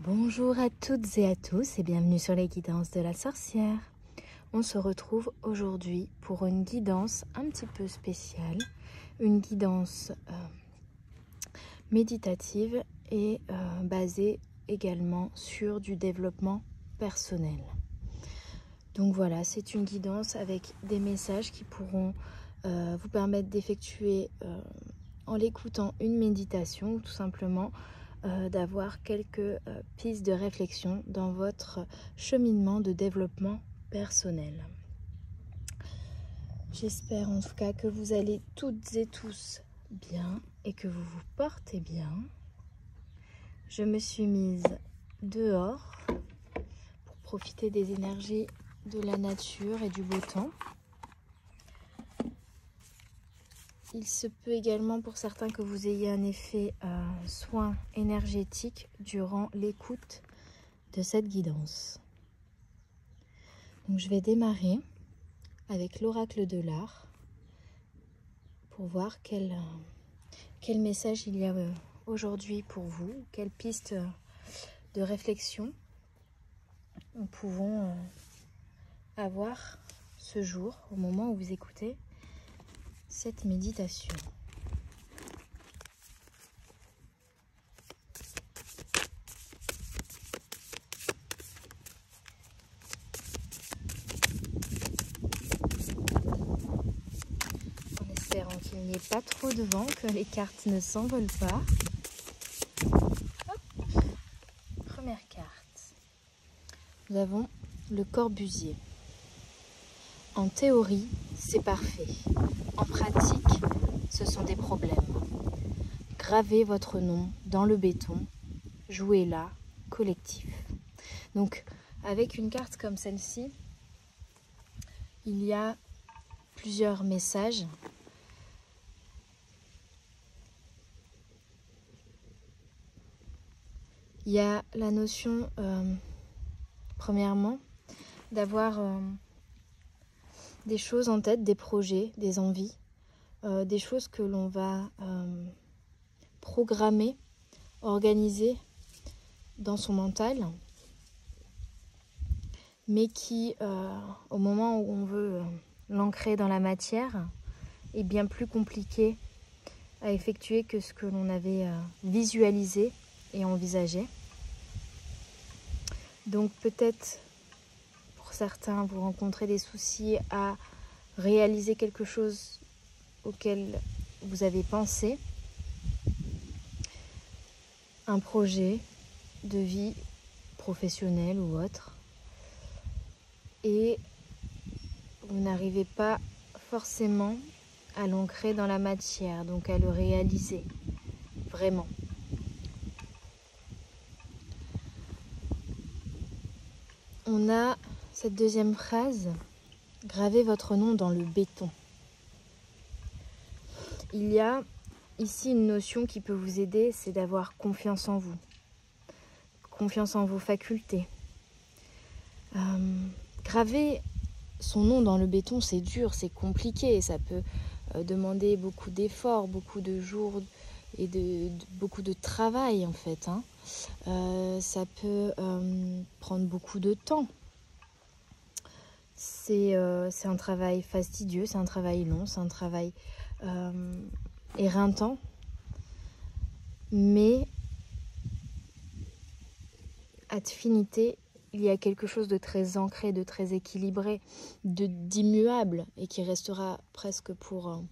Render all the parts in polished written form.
Bonjour à toutes et à tous et bienvenue sur les guidances de la sorcière. On se retrouve aujourd'hui pour une guidance un petit peu spéciale, une guidance méditative et basée également sur du développement personnel. Donc voilà, c'est une guidance avec des messages qui pourront vous permettre d'effectuer en l'écoutant une méditation ou tout simplement d'avoir quelques pistes de réflexion dans votre cheminement de développement personnel. J'espère en tout cas que vous allez toutes et tous bien et que vous vous portez bien. Je me suis mise dehors pour profiter des énergies de la nature et du beau temps. Il se peut également pour certains que vous ayez un effet soin énergétique durant l'écoute de cette guidance. Donc je vais démarrer avec l'oracle de l'art pour voir quel message il y a aujourd'hui pour vous, quelles pistes de réflexion nous pouvons avoir ce jour au moment où vous écoutez cette méditation. En espérant qu'il n'y ait pas trop de vent, que les cartes ne s'envolent pas. Hop. Première carte. Nous avons le Corbusier. En théorie, c'est parfait. En pratique, ce sont des problèmes. Gravez votre nom dans le béton. Jouez-la collectif. Donc, avec une carte comme celle-ci, il y a plusieurs messages. Il y a la notion, premièrement, d'avoir des choses en tête, des projets, des envies, des choses que l'on va programmer, organiser dans son mental, mais qui, au moment où on veut l'ancrer dans la matière, est bien plus compliqué à effectuer que ce que l'on avait visualisé et envisagé. Donc peut-être pour certains vous rencontrez des soucis à réaliser quelque chose auquel vous avez pensé, un projet de vie professionnelle ou autre, et vous n'arrivez pas forcément à l'ancrer dans la matière, donc à le réaliser vraiment. On a cette deuxième phrase, gravez votre nom dans le béton. Il y a ici une notion qui peut vous aider, c'est d'avoir confiance en vous, confiance en vos facultés. Graver son nom dans le béton, c'est dur, c'est compliqué, ça peut demander beaucoup d'efforts, beaucoup de jours et beaucoup de travail en fait. Ça peut prendre beaucoup de temps. C'est un travail fastidieux, c'est un travail long, c'est un travail éreintant. Mais à Tfinité, il y a quelque chose de très ancré, de très équilibré, d'immuable et qui restera presque pour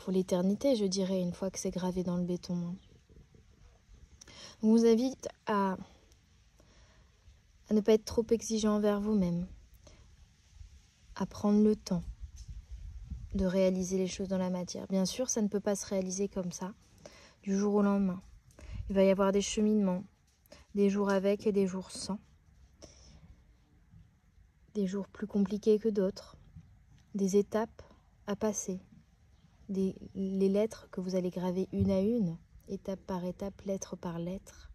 l'éternité, je dirais, une fois que c'est gravé dans le béton. On vous invite à ne pas être trop exigeant envers vous-même, à prendre le temps de réaliser les choses dans la matière. Bien sûr, ça ne peut pas se réaliser comme ça, du jour au lendemain. Il va y avoir des cheminements, des jours avec et des jours sans, des jours plus compliqués que d'autres, des étapes à passer, les lettres que vous allez graver une à une, étape par étape, lettre par lettre.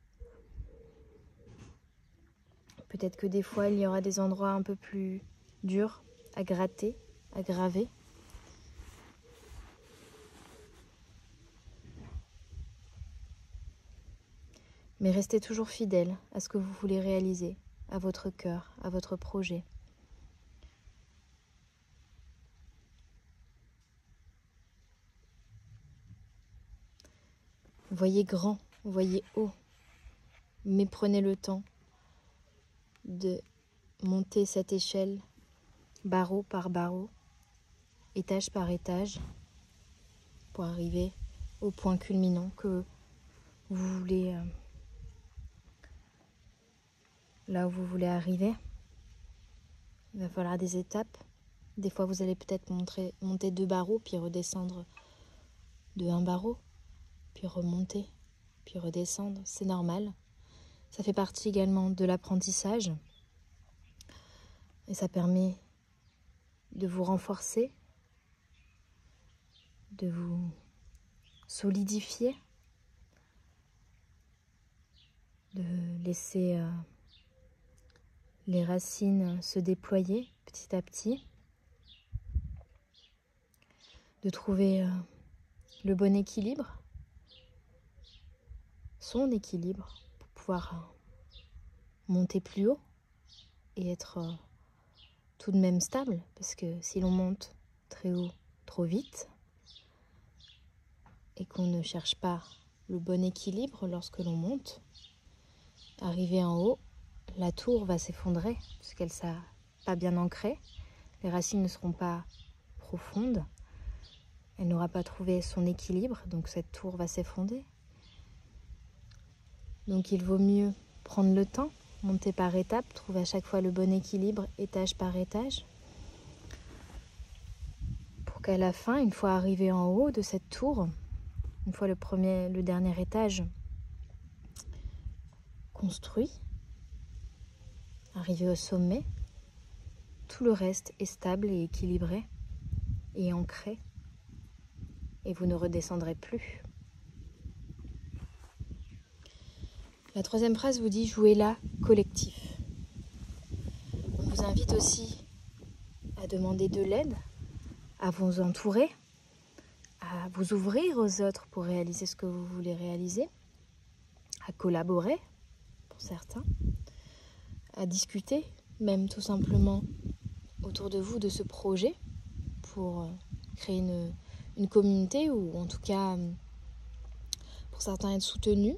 Peut-être que des fois, il y aura des endroits un peu plus durs à gratter, à graver. Mais restez toujours fidèle à ce que vous voulez réaliser, à votre cœur, à votre projet. Voyez grand, voyez haut, mais prenez le temps de monter cette échelle barreau par barreau, étage par étage, pour arriver au point culminant que vous voulez, là où vous voulez arriver. Il va falloir des étapes. Des fois, vous allez peut-être monter 2 barreaux, puis redescendre de 1 barreau, puis remonter, puis redescendre. C'est normal. Ça fait partie également de l'apprentissage. Et ça permet de vous renforcer, de vous solidifier, de laisser les racines se déployer petit à petit, de trouver le bon équilibre, son équilibre, pour pouvoir monter plus haut et être tout de même stable, parce que si l'on monte très haut trop vite et qu'on ne cherche pas le bon équilibre lorsque l'on monte, arrivé en haut, la tour va s'effondrer parce qu'elle n'est pas bien ancrée, les racines ne seront pas profondes, elle n'aura pas trouvé son équilibre, donc cette tour va s'effondrer. Donc il vaut mieux prendre le temps, monter par étapes, trouver à chaque fois le bon équilibre, étage par étage, pour qu'à la fin, une fois arrivé en haut de cette tour, une fois le dernier étage construit, arrivé au sommet, tout le reste est stable et équilibré et ancré, et vous ne redescendrez plus. La 3e phrase vous dit « jouez-la collectif ». On vous invite aussi à demander de l'aide, à vous entourer, à vous ouvrir aux autres pour réaliser ce que vous voulez réaliser, à collaborer pour certains, à discuter même tout simplement autour de vous de ce projet pour créer une communauté ou en tout cas pour certains être soutenus.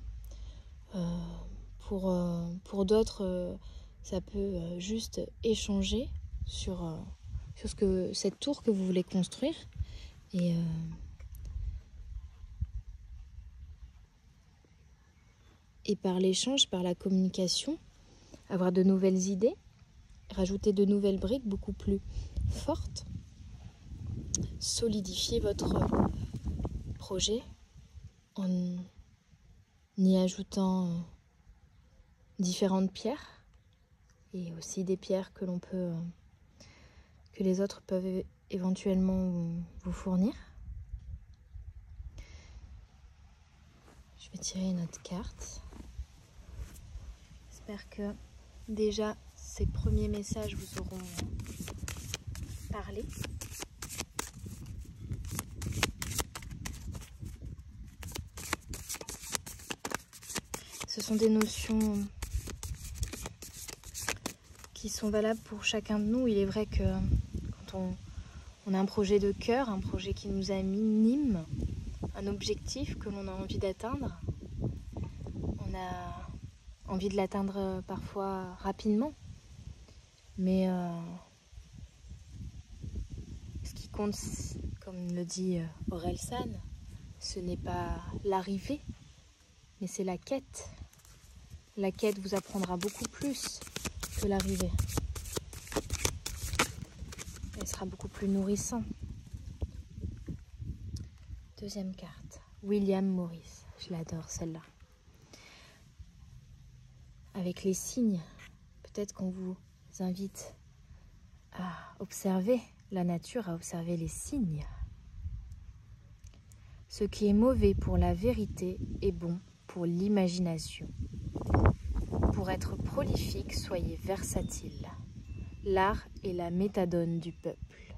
Pour d'autres, ça peut juste échanger sur cette tour que vous voulez construire et par l'échange, par la communication, avoir de nouvelles idées, rajouter de nouvelles briques beaucoup plus fortes, solidifier votre projet en y ajoutant différentes pierres et aussi des pierres que les autres peuvent éventuellement vous fournir. Je vais tirer une autre carte. J'espère que déjà ces premiers messages vous auront parlé. Ce sont des notions qui sont valables pour chacun de nous. Il est vrai que quand on a un projet de cœur, un projet qui nous anime, un objectif que l'on a envie d'atteindre, on a envie de l'atteindre parfois rapidement. Mais ce qui compte, comme le dit Orelsan, ce n'est pas l'arrivée, mais c'est la quête. La quête vous apprendra beaucoup plus que l'arrivée. Elle sera beaucoup plus nourrissante. 2e carte, William Morris. Je l'adore celle-là. Avec les signes, peut-être qu'on vous invite à observer la nature, à observer les signes. Ce qui est mauvais pour la vérité est bon pour l'imagination. Pour être prolifique, soyez versatile. L'art est la méthadone du peuple.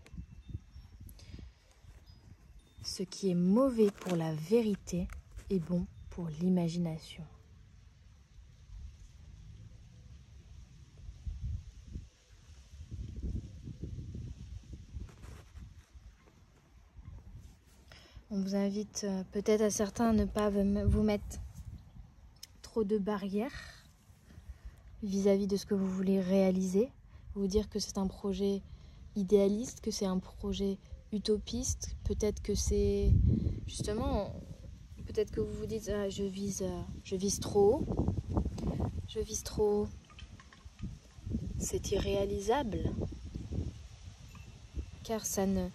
Ce qui est mauvais pour la vérité est bon pour l'imagination. On vous invite peut-être à certains à ne pas vous mettre trop de barrières vis-à-vis de ce que vous voulez réaliser. Vous dire que c'est un projet idéaliste, que c'est un projet utopiste. Peut-être que c'est justement, peut-être que vous vous dites je vise trop haut, je vise trop haut. C'est irréalisable, car ça ne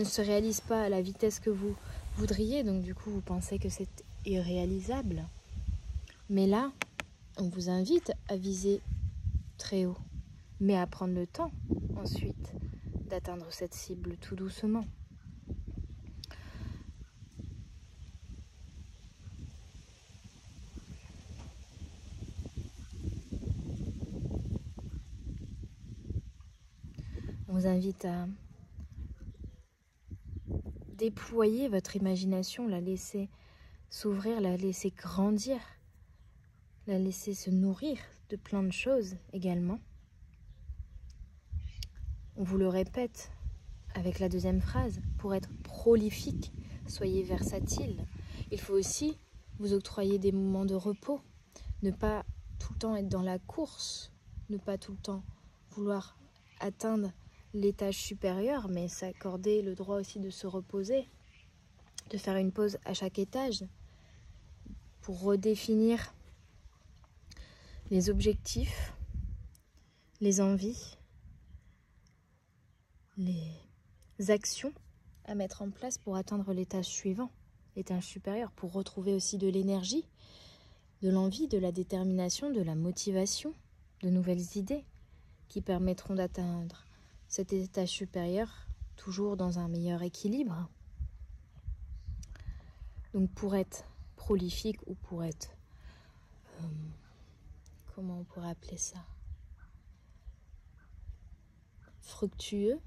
se réalise pas à la vitesse que vous voudriez, donc du coup vous pensez que c'est irréalisable. Mais là, on vous invite à viser très haut, mais à prendre le temps ensuite d'atteindre cette cible tout doucement. On vous invite à déployer votre imagination, la laisser s'ouvrir, la laisser grandir, la laisser se nourrir de plein de choses également. On vous le répète avec la deuxième phrase, pour être prolifique, soyez versatile. Il faut aussi vous octroyer des moments de repos, ne pas tout le temps être dans la course, ne pas tout le temps vouloir atteindre l'étage supérieur, mais s'accorder le droit aussi de se reposer, de faire une pause à chaque étage pour redéfinir les objectifs, les envies, les actions à mettre en place pour atteindre l'étage suivant, l'étage supérieur, pour retrouver aussi de l'énergie, de l'envie, de la détermination, de la motivation, de nouvelles idées qui permettront d'atteindre cet étage supérieur toujours dans un meilleur équilibre. Donc pour être prolifique ou pour être, comment on pourrait appeler ça, fructueux,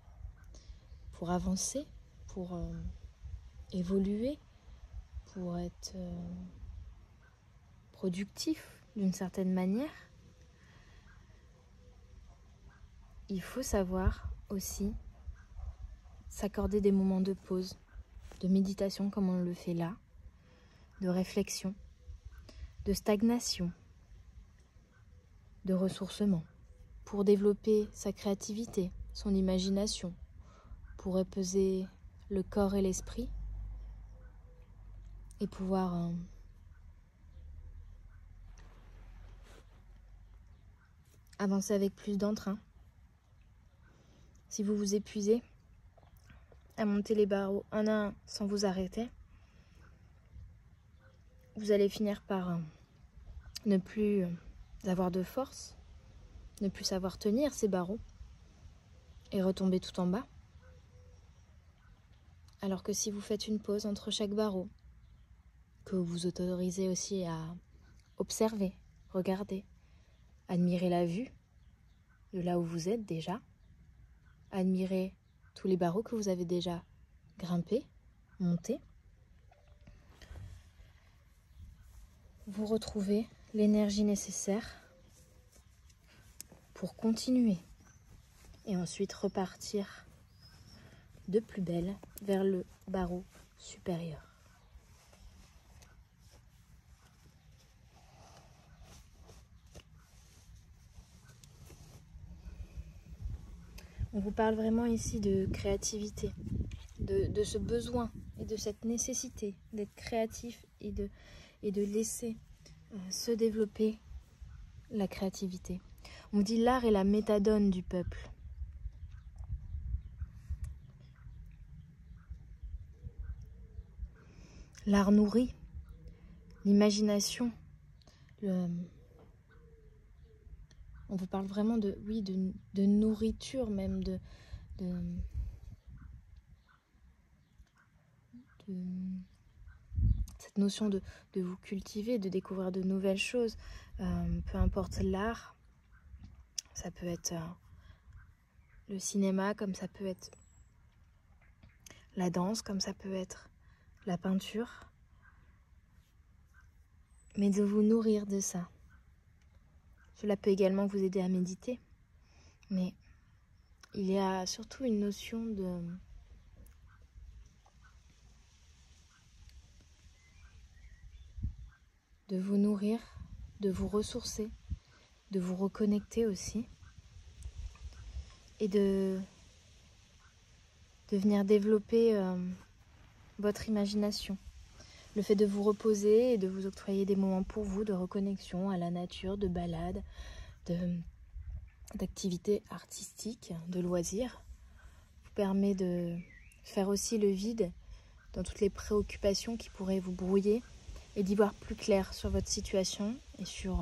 pour avancer, pour évoluer, pour être productif d'une certaine manière, il faut savoir aussi s'accorder des moments de pause, de méditation comme on le fait là, de réflexion, de stagnation, de ressourcement, pour développer sa créativité, son imagination, pour apaiser le corps et l'esprit et pouvoir avancer avec plus d'entrain. Si vous vous épuisez à monter les barreaux un à un sans vous arrêter, vous allez finir par ne plus avoir de force, ne plus savoir tenir ces barreaux et retomber tout en bas. Alors que si vous faites une pause entre chaque barreau, que vous vous autorisez aussi à observer, regarder, admirer la vue de là où vous êtes déjà, admirer tous les barreaux que vous avez déjà grimpés, montés, vous retrouvez l'énergie nécessaire pour continuer et ensuite repartir de plus belle vers le barreau supérieur. On vous parle vraiment ici de créativité, de ce besoin et de cette nécessité d'être créatif et de laisser se développer la créativité. On dit l'art est la méthadone du peuple. L'art nourrit l'imagination. On vous parle vraiment de nourriture même, de cette notion de vous cultiver, de découvrir de nouvelles choses. Peu importe l'art, ça peut être le cinéma, comme ça peut être la danse, comme ça peut être la peinture, mais de vous nourrir de ça. Cela peut également vous aider à méditer, mais il y a surtout une notion de vous nourrir, de vous ressourcer, de vous reconnecter aussi et de venir développer votre imagination. Le fait de vous reposer et de vous octroyer des moments pour vous, de reconnexion à la nature, de balade, d'activités artistiques, de loisirs, vous permet de faire aussi le vide dans toutes les préoccupations qui pourraient vous brouiller et d'y voir plus clair sur votre situation et sur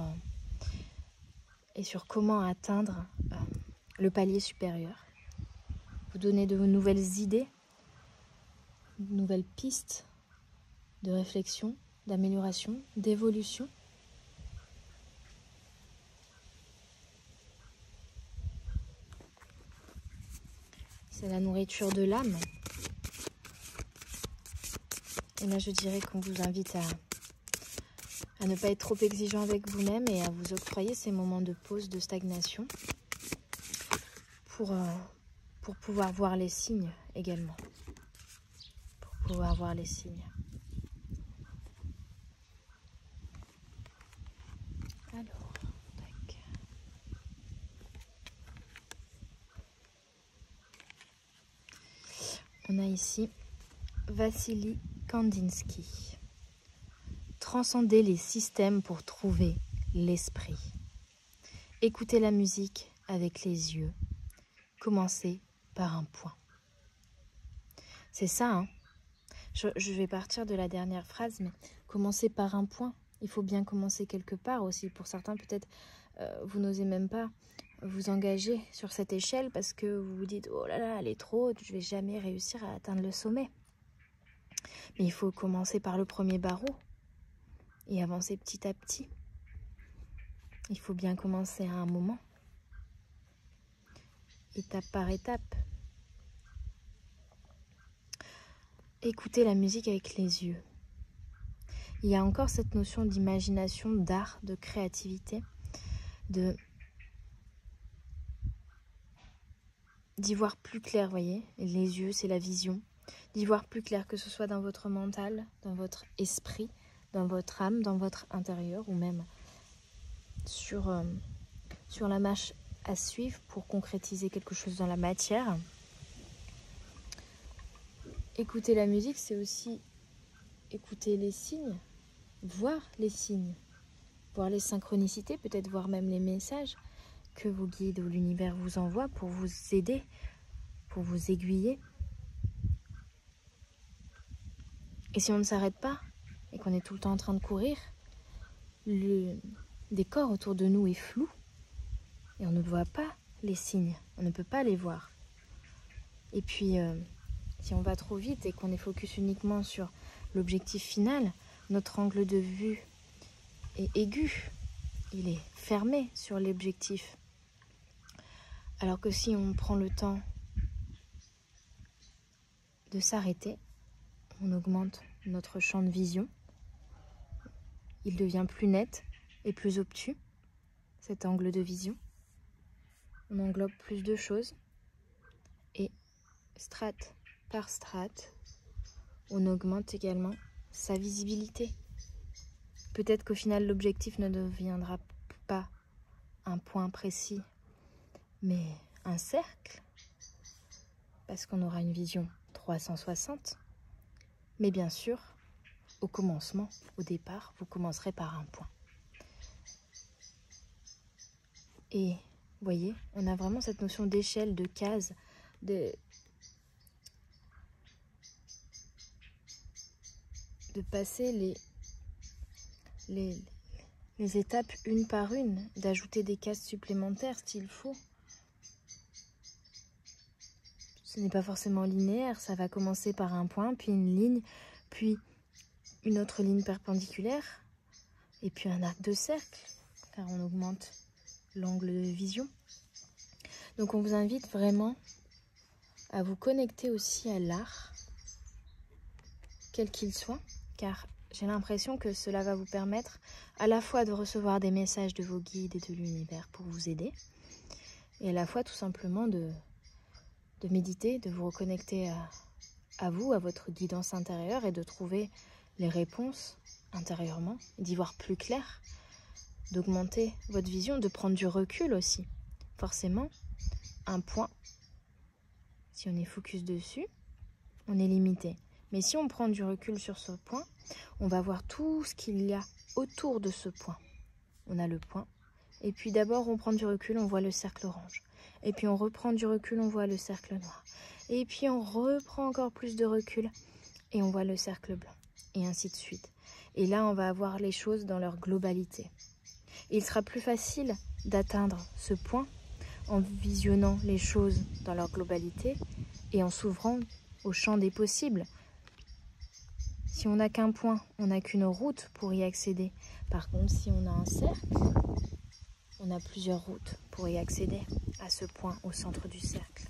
comment atteindre le palier supérieur. Vous donner de nouvelles idées, de nouvelles pistes de réflexion, d'amélioration, d'évolution. C'est la nourriture de l'âme. Et là, je dirais qu'on vous invite à ne pas être trop exigeant avec vous-même et à vous octroyer ces moments de pause, de stagnation pour pouvoir voir les signes également. Pour pouvoir voir les signes. Alors, tac. On a ici Vassili Kandinsky. Transcender les systèmes pour trouver l'esprit. Écoutez la musique avec les yeux. Commencez par un point. C'est ça, hein. Je vais partir de la dernière phrase, mais commencer par un point. Il faut bien commencer quelque part aussi. Pour certains, peut-être, vous n'osez même pas vous engager sur cette échelle parce que vous vous dites « Oh là là, elle est trop haute, je ne vais jamais réussir à atteindre le sommet. » Mais il faut commencer par le premier barreau et avancer petit à petit. Il faut bien commencer à un moment, étape par étape. Écoutez la musique avec les yeux. Il y a encore cette notion d'imagination, d'art, de créativité, d'y voir plus clair, voyez. Les yeux, c'est la vision. D'y voir plus clair, que ce soit dans votre mental, dans votre esprit, dans votre âme, dans votre intérieur, ou même sur la marche à suivre pour concrétiser quelque chose dans la matière. Écouter la musique, c'est aussi écouter les signes, voir les signes, voir les synchronicités, peut-être voir même les messages que vos guides ou l'univers vous envoient pour vous aider, pour vous aiguiller. Et si on ne s'arrête pas et qu'on est tout le temps en train de courir, le décor autour de nous est flou et on ne voit pas les signes, on ne peut pas les voir. Et puis, si on va trop vite et qu'on est focus uniquement sur l'objectif final, notre angle de vue est aigu, il est fermé sur l'objectif. Alors que si on prend le temps de s'arrêter, on augmente notre champ de vision, il devient plus net et plus obtus, cet angle de vision. On englobe plus de choses et strate par strate, on augmente également sa visibilité. Peut-être qu'au final, l'objectif ne deviendra pas un point précis, mais un cercle, parce qu'on aura une vision 360. Mais bien sûr, au commencement, au départ, vous commencerez par un point. Et vous voyez, on a vraiment cette notion d'échelle, de case, de passer les étapes une par une, d'ajouter des cases supplémentaires s'il faut. Ce n'est pas forcément linéaire, ça va commencer par un point, puis une ligne, puis une autre ligne perpendiculaire, et puis un arc de cercle, car on augmente l'angle de vision. Donc on vous invite vraiment à vous connecter aussi à l'art, quel qu'il soit, car j'ai l'impression que cela va vous permettre à la fois de recevoir des messages de vos guides et de l'univers pour vous aider, et à la fois tout simplement de méditer, de vous reconnecter à vous, à votre guidance intérieure et de trouver les réponses intérieurement, d'y voir plus clair, d'augmenter votre vision, de prendre du recul aussi. Forcément, un point, si on est focus dessus, on est limité. Mais si on prend du recul sur ce point, on va voir tout ce qu'il y a autour de ce point. On a le point, et puis d'abord on prend du recul, on voit le cercle orange. Et puis on reprend du recul, on voit le cercle noir. Et puis on reprend encore plus de recul, et on voit le cercle blanc. Et ainsi de suite. Et là, on va avoir les choses dans leur globalité. Et il sera plus facile d'atteindre ce point en visionnant les choses dans leur globalité et en s'ouvrant au champ des possibles. Si on n'a qu'un point, on n'a qu'une route pour y accéder. Par contre, si on a un cercle, on a plusieurs routes pour y accéder à ce point au centre du cercle.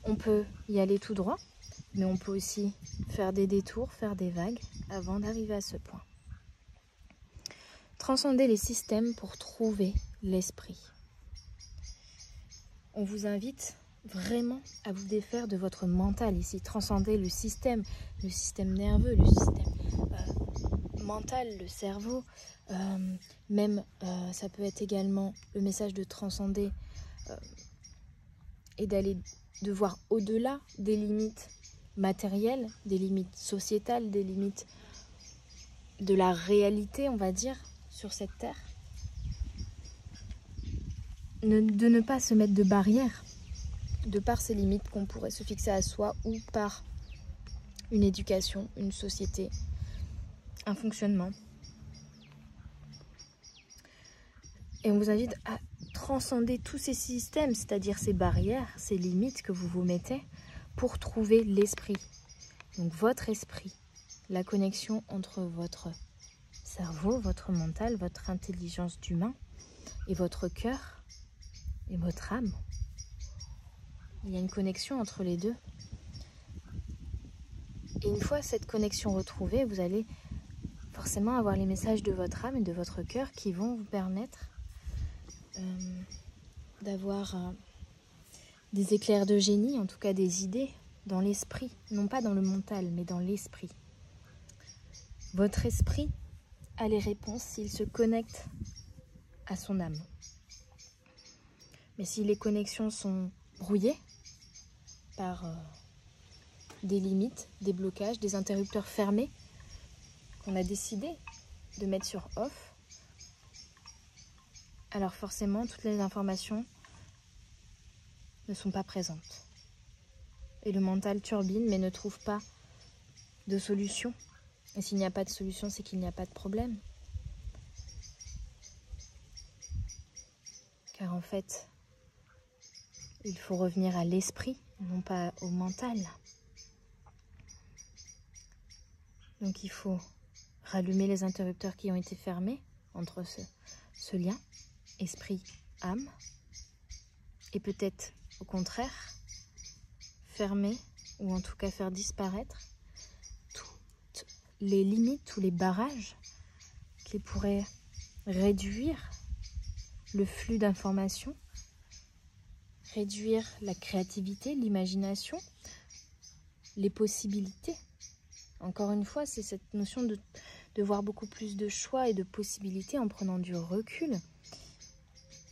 On peut y aller tout droit, mais on peut aussi faire des détours, faire des vagues avant d'arriver à ce point. Transcender les systèmes pour trouver l'esprit. On vous invite vraiment à vous défaire de votre mental ici, transcender le système nerveux, le système mental, le cerveau, ça peut être également le message de transcender et de voir au-delà des limites matérielles, des limites sociétales, des limites de la réalité, on va dire, sur cette terre. De ne pas se mettre de barrières de par ces limites qu'on pourrait se fixer à soi ou par une éducation, une société, un fonctionnement. Et on vous invite à transcender tous ces systèmes, c'est-à-dire ces barrières, ces limites que vous vous mettez pour trouver l'esprit. Donc votre esprit, la connexion entre votre cerveau, votre mental, votre intelligence d'humain et votre cœur et votre âme. Il y a une connexion entre les deux. Et une fois cette connexion retrouvée, vous allez forcément avoir les messages de votre âme et de votre cœur qui vont vous permettre d'avoir des éclairs de génie, en tout cas des idées dans l'esprit, non pas dans le mental, mais dans l'esprit. Votre esprit a les réponses s'il se connecte à son âme. Mais si les connexions sont brouillées par des limites, des blocages, des interrupteurs fermés qu'on a décidé de mettre sur off, alors forcément toutes les informations ne sont pas présentes. Et le mental turbine mais ne trouve pas de solution. Et s'il n'y a pas de solution, c'est qu'il n'y a pas de problème. Car en fait, il faut revenir à l'esprit, non pas au mental. Donc il faut rallumer les interrupteurs qui ont été fermés entre ce lien, esprit-âme, et peut-être au contraire, fermer, ou en tout cas faire disparaître toutes les limites, tous les barrages qui pourraient réduire le flux d'informations, réduire la créativité, l'imagination, les possibilités. Encore une fois, c'est cette notion de voir beaucoup plus de choix et de possibilités en prenant du recul,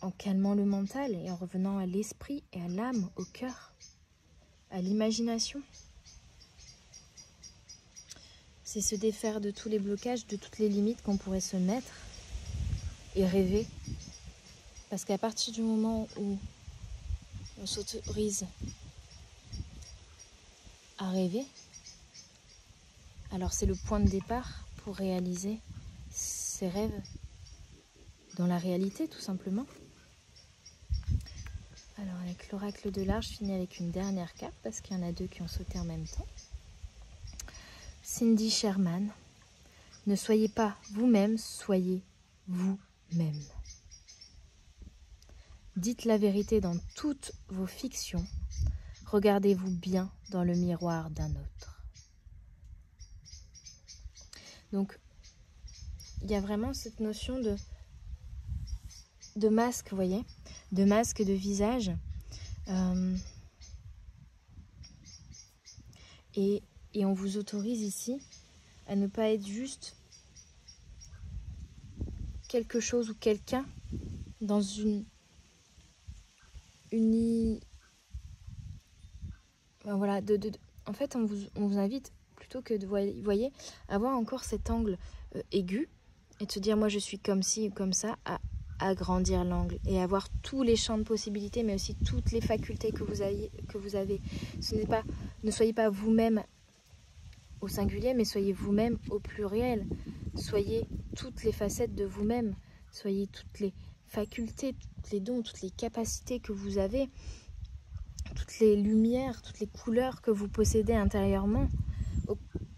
en calmant le mental et en revenant à l'esprit et à l'âme, au cœur, à l'imagination. C'est se défaire de tous les blocages, de toutes les limites qu'on pourrait se mettre et rêver. Parce qu'à partir du moment où on s'autorise à rêver, alors c'est le point de départ pour réaliser ses rêves dans la réalité, tout simplement. Alors avec l'oracle de l'art, je finis avec une dernière carte parce qu'il y en a deux qui ont sauté en même temps. Cindy Sherman, ne soyez pas vous-même, soyez vous-même. Dites la vérité dans toutes vos fictions. Regardez-vous bien dans le miroir d'un autre. Donc, il y a vraiment cette notion de masque, vous voyez, de masque, de visage. Et on vous autorise ici à ne pas être juste quelque chose ou quelqu'un dans voilà, en fait, on vous invite, plutôt que de voyez, avoir encore cet angle aigu et de se dire, moi, je suis comme ci ou comme ça, à agrandir l'angle et avoir tous les champs de possibilités, mais aussi toutes les facultés que vous avez. Ne soyez pas vous-même au singulier, mais soyez vous-même au pluriel. Soyez toutes les facettes de vous-même. Soyez toutes les facultés, tous les dons, toutes les capacités que vous avez, toutes les lumières, toutes les couleurs que vous possédez intérieurement.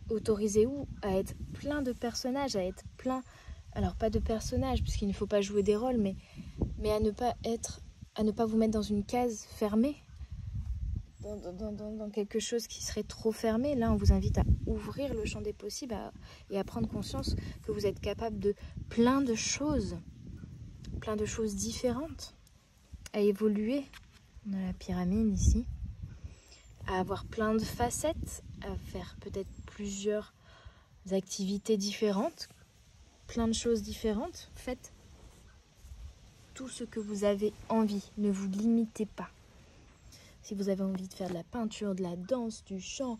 Autorisez-vous à être plein de personnages, à être plein... Alors pas de personnages, puisqu'il ne faut pas jouer des rôles, mais à ne pas vous mettre dans une case fermée, dans quelque chose qui serait trop fermé. Là, on vous invite à ouvrir le champ des possibles et à prendre conscience que vous êtes capable de plein de choses différentes, à évoluer. On a la pyramide ici, à avoir plein de facettes, à faire peut-être plusieurs activités différentes, plein de choses différentes. Faites tout ce que vous avez envie, ne vous limitez pas. Si vous avez envie de faire de la peinture, de la danse, du chant,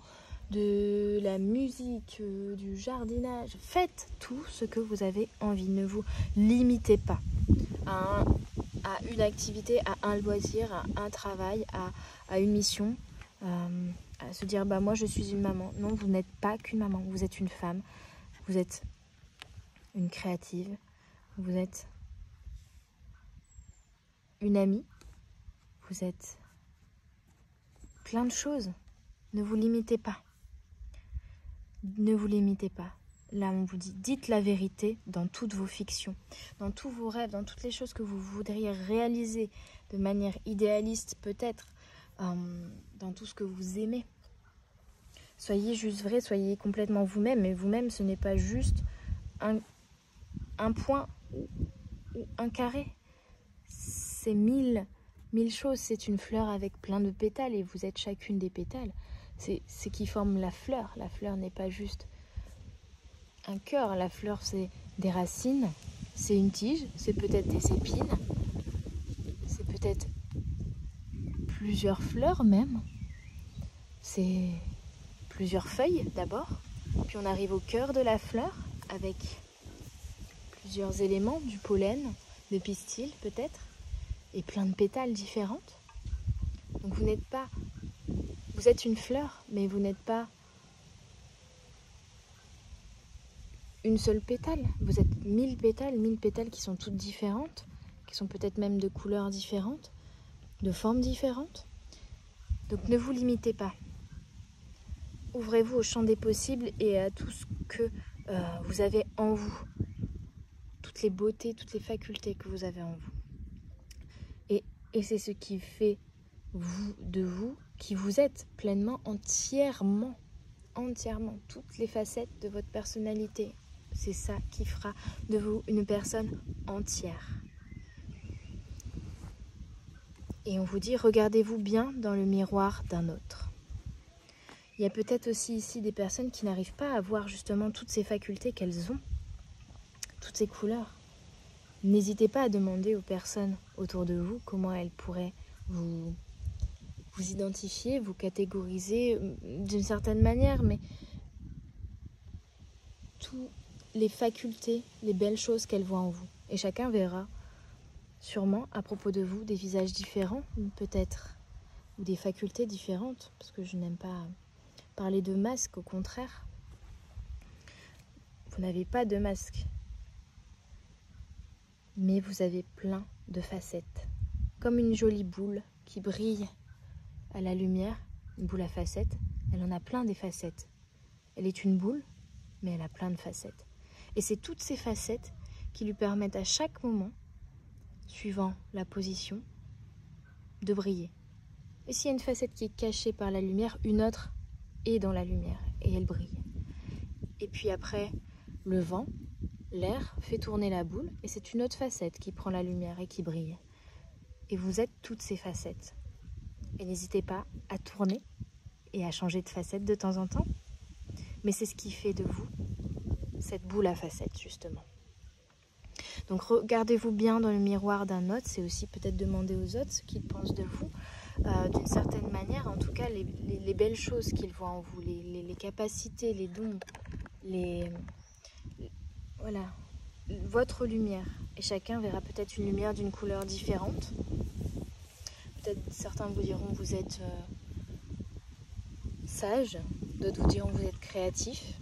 de la musique, du jardinage, faites tout ce que vous avez envie. Ne vous limitez pas à une activité, à un loisir, à un travail, à une mission, à se dire moi je suis une maman. Non, vous n'êtes pas qu'une maman, vous êtes une femme, vous êtes une créative, vous êtes une amie, vous êtes plein de choses. Ne vous limitez pas. Ne vous limitez pas. Là, on vous dit, dites la vérité dans toutes vos fictions, dans tous vos rêves, dans toutes les choses que vous voudriez réaliser de manière idéaliste peut-être, dans tout ce que vous aimez. Soyez juste vrai, soyez complètement vous-même. Et vous-même, ce n'est pas juste un point ou un carré. C'est mille choses. C'est une fleur avec plein de pétales et vous êtes chacune des pétales. C'est ce qui forme la fleur. La fleur n'est pas juste un cœur. La fleur, c'est des racines, c'est une tige, c'est peut-être des épines, c'est peut-être plusieurs fleurs même. C'est plusieurs feuilles d'abord. Puis on arrive au cœur de la fleur avec plusieurs éléments, du pollen, de pistil peut-être, et plein de pétales différentes. Donc vous êtes une fleur, mais vous n'êtes pas une seule pétale. Vous êtes 1000 pétales qui sont toutes différentes, qui sont peut-être même de couleurs différentes, de formes différentes. Donc ne vous limitez pas. Ouvrez-vous au champ des possibles et à tout ce que vous avez en vous. Toutes les beautés, toutes les facultés que vous avez en vous. Et c'est ce qui fait de vous, qui vous êtes pleinement, entièrement, toutes les facettes de votre personnalité. C'est ça qui fera de vous une personne entière. Et on vous dit, regardez-vous bien dans le miroir d'un autre. Il y a peut-être aussi ici des personnes qui n'arrivent pas à voir justement toutes ces facultés qu'elles ont, toutes ces couleurs. N'hésitez pas à demander aux personnes autour de vous comment elles pourraient vous identifier, vous catégoriser d'une certaine manière, mais toutes les facultés, les belles choses qu'elles voient en vous. Et chacun verra sûrement à propos de vous des visages différents, peut-être, ou des facultés différentes, parce que je n'aime pas parler de masque, au contraire. Vous n'avez pas de masque, mais vous avez plein de facettes, comme une jolie boule qui brille à la lumière, une boule à facettes. Elle en a plein des facettes. Elle est une boule, mais elle a plein de facettes. Et c'est toutes ces facettes qui lui permettent à chaque moment, suivant la position, de briller. Et s'il y a une facette qui est cachée par la lumière, une autre est dans la lumière et elle brille. Et puis après, le vent, l'air fait tourner la boule et c'est une autre facette qui prend la lumière et qui brille. Et vous êtes toutes ces facettes. Et n'hésitez pas à tourner et à changer de facette de temps en temps. Mais c'est ce qui fait de vous cette boule à facettes, justement. Donc regardez-vous bien dans le miroir d'un autre, c'est aussi peut-être demander aux autres ce qu'ils pensent de vous, d'une certaine manière, en tout cas les belles choses qu'ils voient en vous, les capacités, les dons, voilà, votre lumière. Et chacun verra peut-être une lumière d'une couleur différente. Peut-être certains vous diront vous êtes sage, d'autres vous diront vous êtes créatif,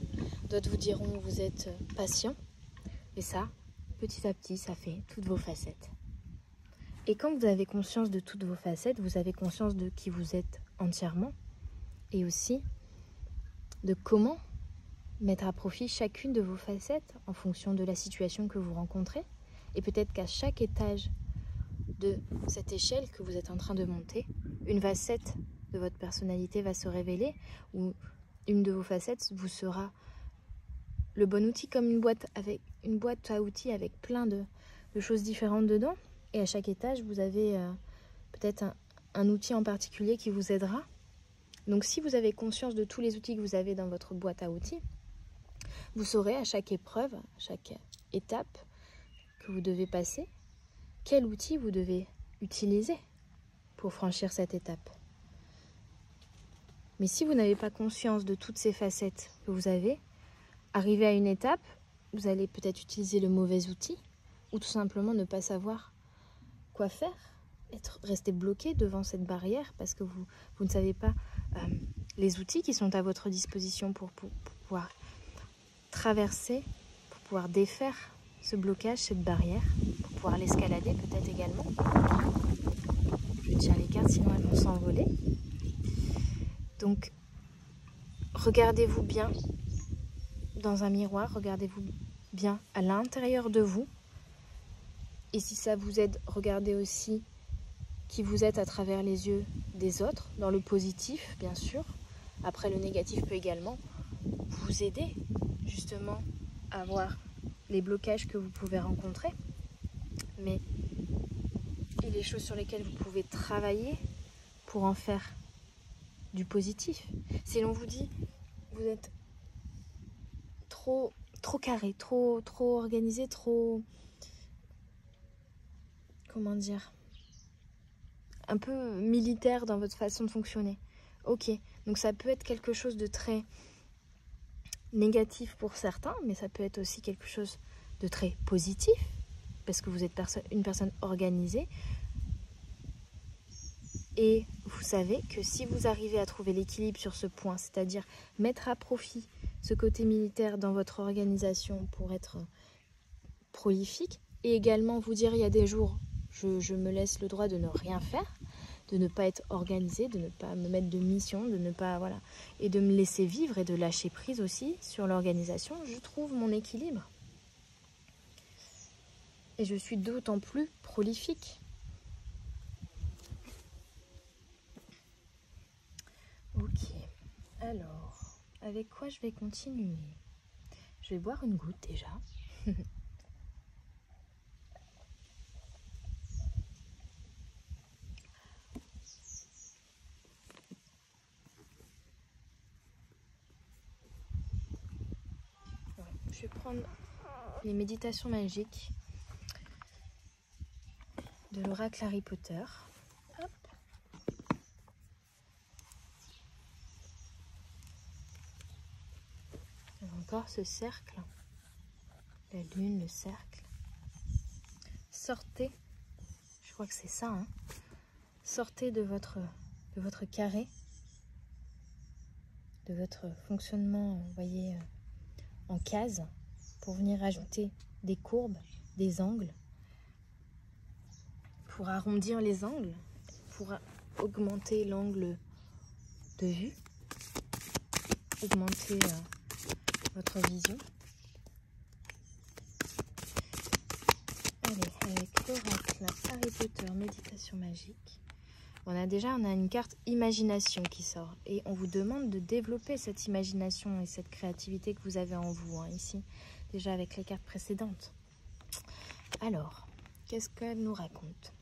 d'autres vous diront vous êtes patient. Et ça, petit à petit, ça fait toutes vos facettes. Et quand vous avez conscience de toutes vos facettes, vous avez conscience de qui vous êtes entièrement et aussi de comment mettre à profit chacune de vos facettes en fonction de la situation que vous rencontrez. Et peut-être qu'à chaque étage de cette échelle que vous êtes en train de monter, une facette de votre personnalité va se révéler ou une de vos facettes vous sera le bon outil, comme une boîte à outils avec plein de choses différentes dedans. Et à chaque étage, vous avez peut-être un outil en particulier qui vous aidera. Donc si vous avez conscience de tous les outils que vous avez dans votre boîte à outils, vous saurez à chaque épreuve, à chaque étape que vous devez passer, quel outil vous devez utiliser pour franchir cette étape. Mais si vous n'avez pas conscience de toutes ces facettes que vous avez, arrivé à une étape, vous allez peut-être utiliser le mauvais outil ou tout simplement ne pas savoir quoi faire, rester bloqué devant cette barrière parce que vous ne savez pas les outils qui sont à votre disposition pour pouvoir traverser, pour pouvoir défaire ce blocage, cette barrière, pour pouvoir l'escalader peut-être également. Je tire les cartes sinon elles vont s'envoler. Donc regardez-vous bien dans un miroir, regardez-vous bien à l'intérieur de vous. Et si ça vous aide, regardez aussi qui vous êtes à travers les yeux des autres, dans le positif bien sûr. Après, le négatif peut également vous aider justement à voir les blocages que vous pouvez rencontrer. Mais il y a des choses sur lesquelles vous pouvez travailler pour en faire du positif. Si l'on vous dit vous êtes trop carré, trop organisé, trop... Comment dire, un peu militaire dans votre façon de fonctionner. Ok, donc ça peut être quelque chose de très négatif pour certains, mais ça peut être aussi quelque chose de très positif, parce que vous êtes une personne organisée. Et vous savez que si vous arrivez à trouver l'équilibre sur ce point, c'est-à-dire mettre à profit ce côté militaire dans votre organisation pour être prolifique, et également vous dire il y a des jours je me laisse le droit de ne rien faire, de ne pas être organisée, de ne pas me mettre de mission, de ne pas, voilà, et de me laisser vivre et de lâcher prise aussi sur l'organisation, je trouve mon équilibre. Et je suis d'autant plus prolifique. Ok, alors, avec quoi je vais continuer? Je vais boire une goutte déjà. Je vais prendre les méditations magiques de l'oracle Harry Potter. Hop. Encore ce cercle, la lune, le cercle. Sortez, je crois que c'est ça, hein. Sortez de votre carré, de votre fonctionnement, vous voyez, en case, pour venir ajouter des courbes, des angles, pour arrondir les angles, pour augmenter l'angle de vue, augmenter votre vision. Allez, avec l'oracle Harry Potter, méditation magique, on a une carte imagination qui sort et on vous demande de développer cette imagination et cette créativité que vous avez en vous, hein, ici, déjà avec les cartes précédentes. Alors, qu'est-ce qu'elle nous raconte?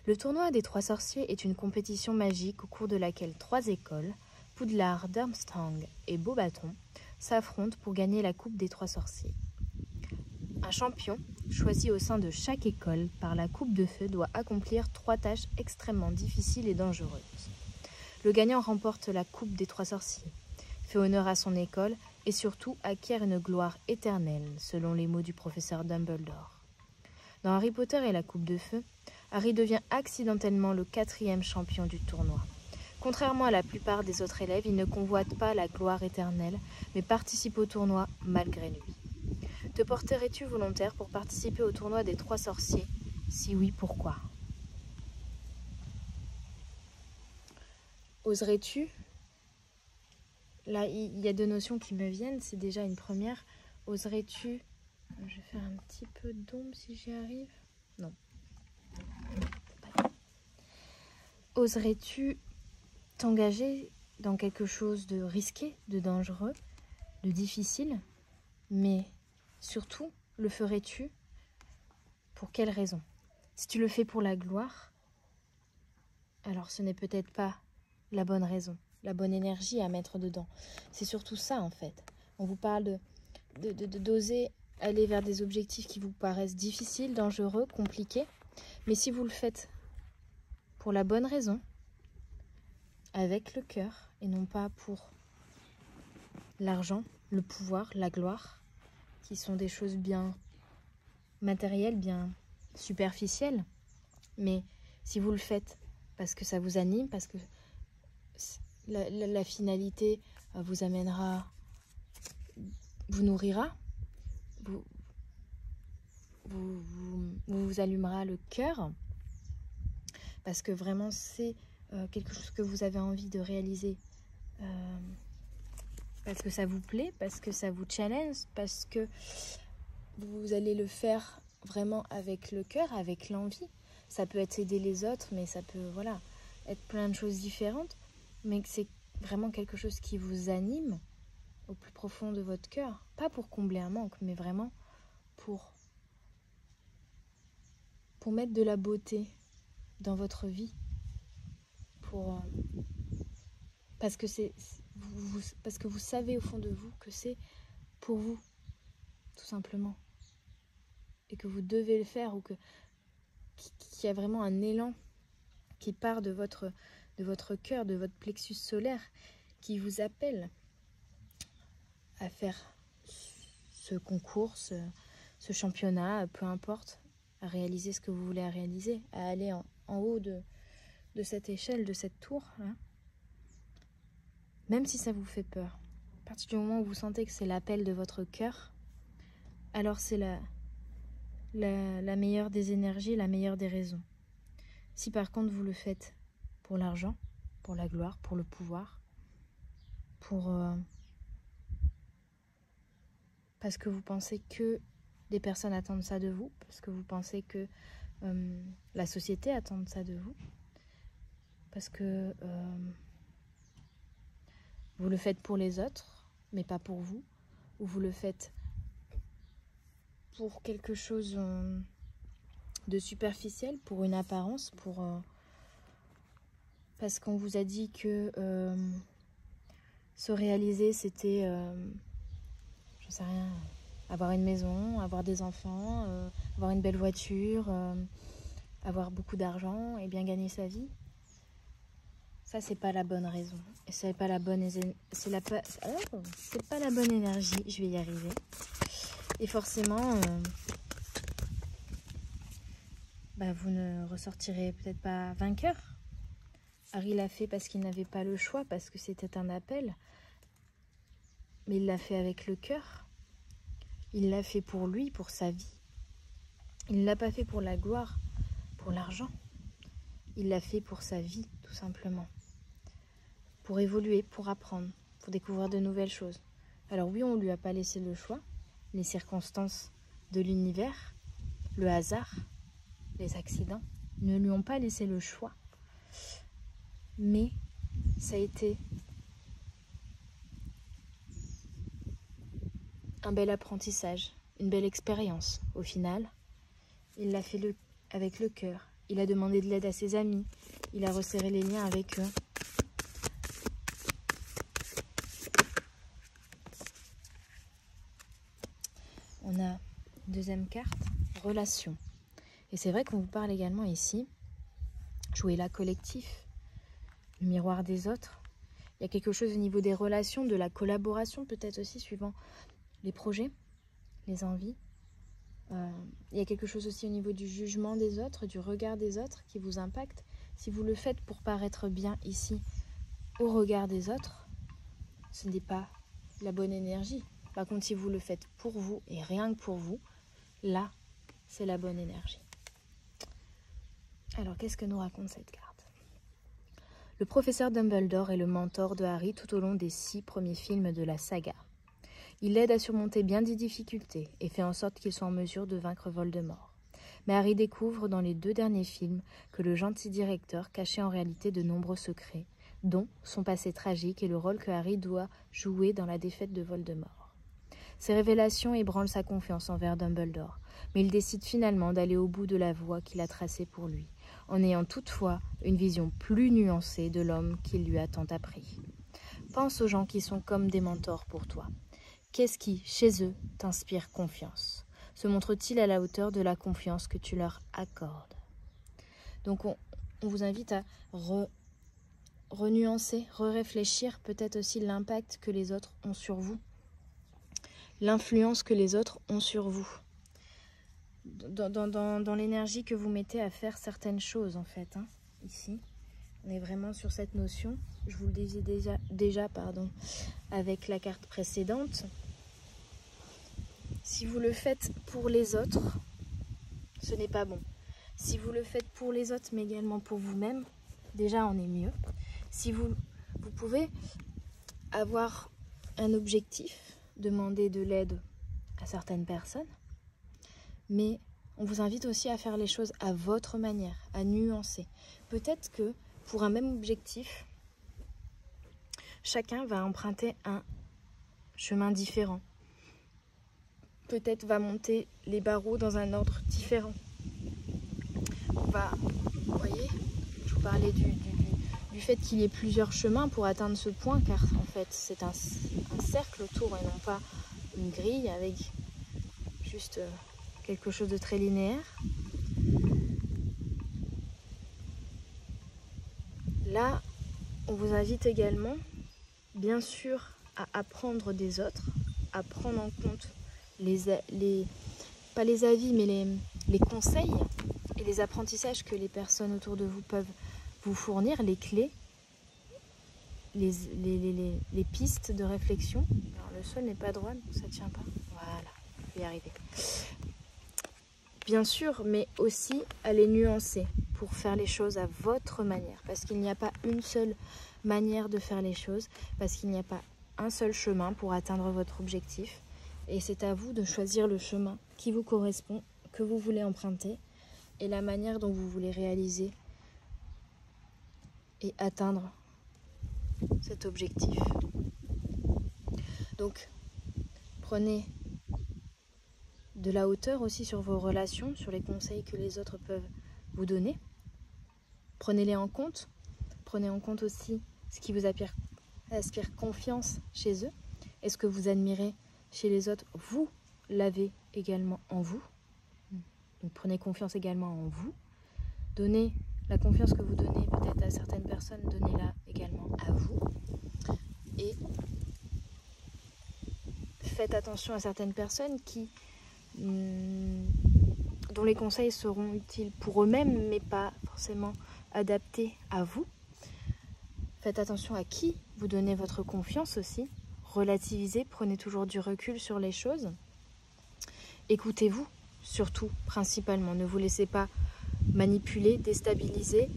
Le tournoi des 3 sorciers est une compétition magique au cours de laquelle 3 écoles, Poudlard, Durmstrang et Beauxbatons, s'affrontent pour gagner la coupe des 3 sorciers. Un champion choisi au sein de chaque école par la coupe de feu doit accomplir 3 tâches extrêmement difficiles et dangereuses. Le gagnant remporte la coupe des 3 sorciers, fait honneur à son école et surtout acquiert une gloire éternelle, selon les mots du professeur Dumbledore. Dans Harry Potter et la coupe de feu, Harry devient accidentellement le 4e champion du tournoi. Contrairement à la plupart des autres élèves, il ne convoite pas la gloire éternelle, mais participe au tournoi malgré lui. Te porterais-tu volontaire pour participer au tournoi des 3 sorciers? Si oui, pourquoi? Oserais-tu? Là, il y a 2 notions qui me viennent. C'est déjà une première. Oserais-tu? Je vais faire un petit peu d'ombre si j'y arrive. Non. Oserais-tu t'engager dans quelque chose de risqué, de dangereux, de difficile? Mais surtout, le ferais-tu? Pour quelle raison? Si tu le fais pour la gloire, alors ce n'est peut-être pas la bonne raison, la bonne énergie à mettre dedans. C'est surtout ça en fait. On vous parle d'oser aller vers des objectifs qui vous paraissent difficiles, dangereux, compliqués. Mais si vous le faites pour la bonne raison, avec le cœur, et non pas pour l'argent, le pouvoir, la gloire, qui sont des choses bien matérielles, bien superficielles. Mais si vous le faites parce que ça vous anime, parce que la finalité vous amènera, vous nourrira, vous allumera le cœur, parce que vraiment c'est quelque chose que vous avez envie de réaliser, parce que ça vous plaît, parce que ça vous challenge, parce que vous allez le faire vraiment avec le cœur, avec l'envie. Ça peut être aider les autres, mais ça peut être plein de choses différentes, mais c'est vraiment quelque chose qui vous anime au plus profond de votre cœur. Pas pour combler un manque, mais vraiment pour mettre de la beauté dans votre vie. Parce que vous savez au fond de vous que c'est pour vous, tout simplement. Et que vous devez le faire, ou qu'il y a vraiment un élan qui part de votre cœur, de votre plexus solaire, qui vous appelle à faire ce concours, ce championnat, peu importe, à réaliser ce que vous voulez réaliser, à aller en haut de cette échelle, de cette tour, hein. Même si ça vous fait peur, à partir du moment où vous sentez que c'est l'appel de votre cœur, alors c'est la meilleure des énergies, la meilleure des raisons. Si par contre vous le faites pour l'argent, pour la gloire, pour le pouvoir, parce que vous pensez que des personnes attendent ça de vous, parce que vous pensez que la société attend ça de vous, parce que vous le faites pour les autres, mais pas pour vous, ou vous le faites pour quelque chose de superficiel, pour une apparence, parce qu'on vous a dit que se réaliser, c'était, je sais rien, avoir une maison, avoir des enfants, avoir une belle voiture, avoir beaucoup d'argent et bien gagner sa vie. Ça, c'est pas la bonne raison. Et c'est pas la bonne c'est pas la bonne énergie. Je vais y arriver. Et forcément, vous ne ressortirez peut-être pas vainqueur. Harry l'a fait parce qu'il n'avait pas le choix, parce que c'était un appel. Mais il l'a fait avec le cœur. Il l'a fait pour lui, pour sa vie. Il ne l'a pas fait pour la gloire, pour l'argent. Il l'a fait pour sa vie, tout simplement. Pour évoluer, pour apprendre, pour découvrir de nouvelles choses. Alors oui, on ne lui a pas laissé le choix. Les circonstances de l'univers, le hasard, les accidents ne lui ont pas laissé le choix. Mais ça a été un bel apprentissage, une belle expérience. Au final, il l'a fait avec le cœur. Il a demandé de l'aide à ses amis. Il a resserré les liens avec eux. On a une deuxième carte, relation. Et c'est vrai qu'on vous parle également ici, jouer là collectif, le miroir des autres. Il y a quelque chose au niveau des relations, de la collaboration peut-être aussi, suivant les projets, les envies. Il y a quelque chose aussi au niveau du jugement des autres, du regard des autres qui vous impacte. Si vous le faites pour paraître bien ici, au regard des autres, ce n'est pas la bonne énergie. Par contre, si vous le faites pour vous et rien que pour vous, là, c'est la bonne énergie. Alors, qu'est-ce que nous raconte cette carte? Le professeur Dumbledore est le mentor de Harry tout au long des 6 premiers films de la saga. Il l'aide à surmonter bien des difficultés et fait en sorte qu'il soit en mesure de vaincre Voldemort. Mais Harry découvre dans les 2 derniers films que le gentil directeur cachait en réalité de nombreux secrets, dont son passé tragique et le rôle que Harry doit jouer dans la défaite de Voldemort. Ces révélations ébranlent sa confiance envers Dumbledore, mais il décide finalement d'aller au bout de la voie qu'il a tracée pour lui, en ayant toutefois une vision plus nuancée de l'homme qu'il lui a tant appris. Pense aux gens qui sont comme des mentors pour toi. Qu'est-ce qui, chez eux, t'inspire confiance? Se montre-t-il à la hauteur de la confiance que tu leur accordes? Donc on vous invite à renuancer, réfléchir peut-être aussi l'impact que les autres ont sur vous, l'influence que les autres ont sur vous, dans l'énergie que vous mettez à faire certaines choses en fait. Ici, on est vraiment sur cette notion, je vous le disais déjà avec la carte précédente. Si vous le faites pour les autres, ce n'est pas bon. Si vous le faites pour les autres, mais également pour vous-même, déjà on est mieux. Si vous pouvez avoir un objectif, demander de l'aide à certaines personnes, mais on vous invite aussi à faire les choses à votre manière, à nuancer. Peut-être que pour un même objectif, chacun va emprunter un chemin différent. Peut-être va monter les barreaux dans un ordre différent. Vous voyez, je vous parlais du fait qu'il y ait plusieurs chemins pour atteindre ce point, car en fait c'est un cercle autour et non pas une grille avec juste quelque chose de très linéaire. Là, on vous invite également, bien sûr, à apprendre des autres, à prendre en compte pas les avis, mais les conseils et les apprentissages que les personnes autour de vous peuvent vous fournir, les clés, les pistes de réflexion. Alors, le sol n'est pas droit, donc ça ne tient pas. Voilà, je vais y arriver. Bien sûr, mais aussi à les nuancer pour faire les choses à votre manière. Parce qu'il n'y a pas une seule manière de faire les choses, parce qu'il n'y a pas un seul chemin pour atteindre votre objectif. Et c'est à vous de choisir le chemin qui vous correspond, que vous voulez emprunter, et la manière dont vous voulez réaliser et atteindre cet objectif. Donc, prenez de la hauteur aussi sur vos relations, sur les conseils que les autres peuvent vous donner. Prenez-les en compte. Prenez en compte aussi ce qui vous aspire confiance chez eux. Et ce que vous admirez chez les autres, vous l'avez également en vous. Donc prenez confiance également en vous. Donnez la confiance que vous donnez peut-être à certaines personnes, donnez-la également à vous. Et faites attention à certaines personnes dont les conseils seront utiles pour eux-mêmes, mais pas forcément adaptés à vous. Faites attention à qui vous donnez votre confiance aussi. Relativisez, prenez toujours du recul sur les choses. Écoutez-vous, surtout, principalement. Ne vous laissez pas manipuler, déstabiliser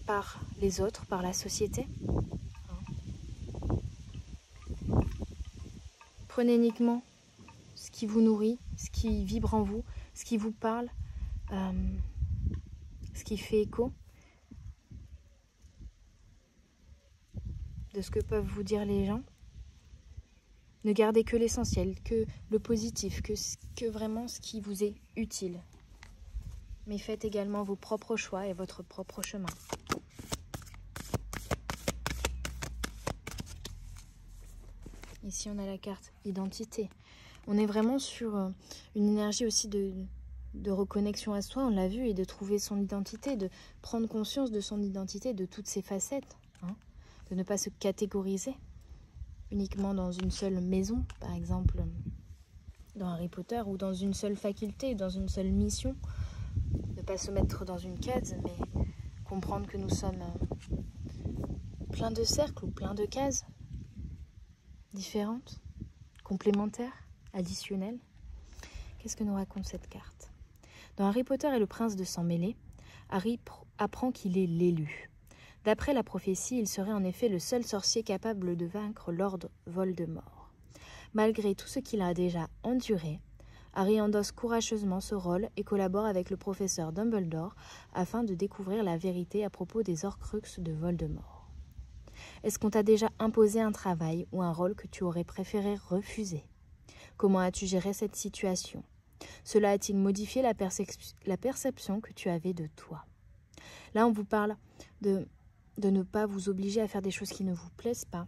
par les autres, par la société. Prenez uniquement ce qui vous nourrit, ce qui vibre en vous, ce qui vous parle, ce qui fait écho de ce que peuvent vous dire les gens. Ne gardez que l'essentiel, que le positif, que vraiment ce qui vous est utile. Mais faites également vos propres choix et votre propre chemin. Ici, on a la carte identité. On est vraiment sur une énergie aussi de reconnexion à soi, on l'a vu, et de trouver son identité, de prendre conscience de son identité, de toutes ses facettes, hein, de ne pas se catégoriser uniquement dans une seule maison, par exemple dans Harry Potter, ou dans une seule faculté, dans une seule mission. Ne pas se mettre dans une case, mais comprendre que nous sommes plein de cercles ou plein de cases différentes, complémentaires, additionnelles. Qu'est-ce que nous raconte cette carte? Dans Harry Potter et le prince de sang mêlé, Harry apprend qu'il est l'élu. D'après la prophétie, il serait en effet le seul sorcier capable de vaincre Lord Voldemort. Malgré tout ce qu'il a déjà enduré, Harry endosse courageusement ce rôle et collabore avec le professeur Dumbledore afin de découvrir la vérité à propos des Horcruxes de Voldemort. Est-ce qu'on t'a déjà imposé un travail ou un rôle que tu aurais préféré refuser? Comment as-tu géré cette situation? Cela a-t-il modifié la perception que tu avais de toi? Là, on vous parle de ne pas vous obliger à faire des choses qui ne vous plaisent pas,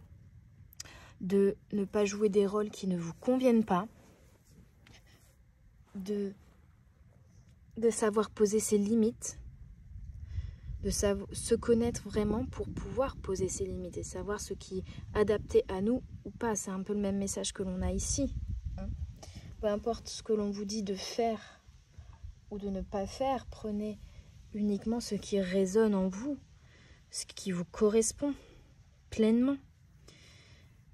de ne pas jouer des rôles qui ne vous conviennent pas, de savoir poser ses limites, de se connaître vraiment pour pouvoir poser ses limites et savoir ce qui est adapté à nous ou pas. C'est un peu le même message que l'on a ici. Peu importe ce que l'on vous dit de faire ou de ne pas faire, prenez uniquement ce qui résonne en vous, ce qui vous correspond pleinement.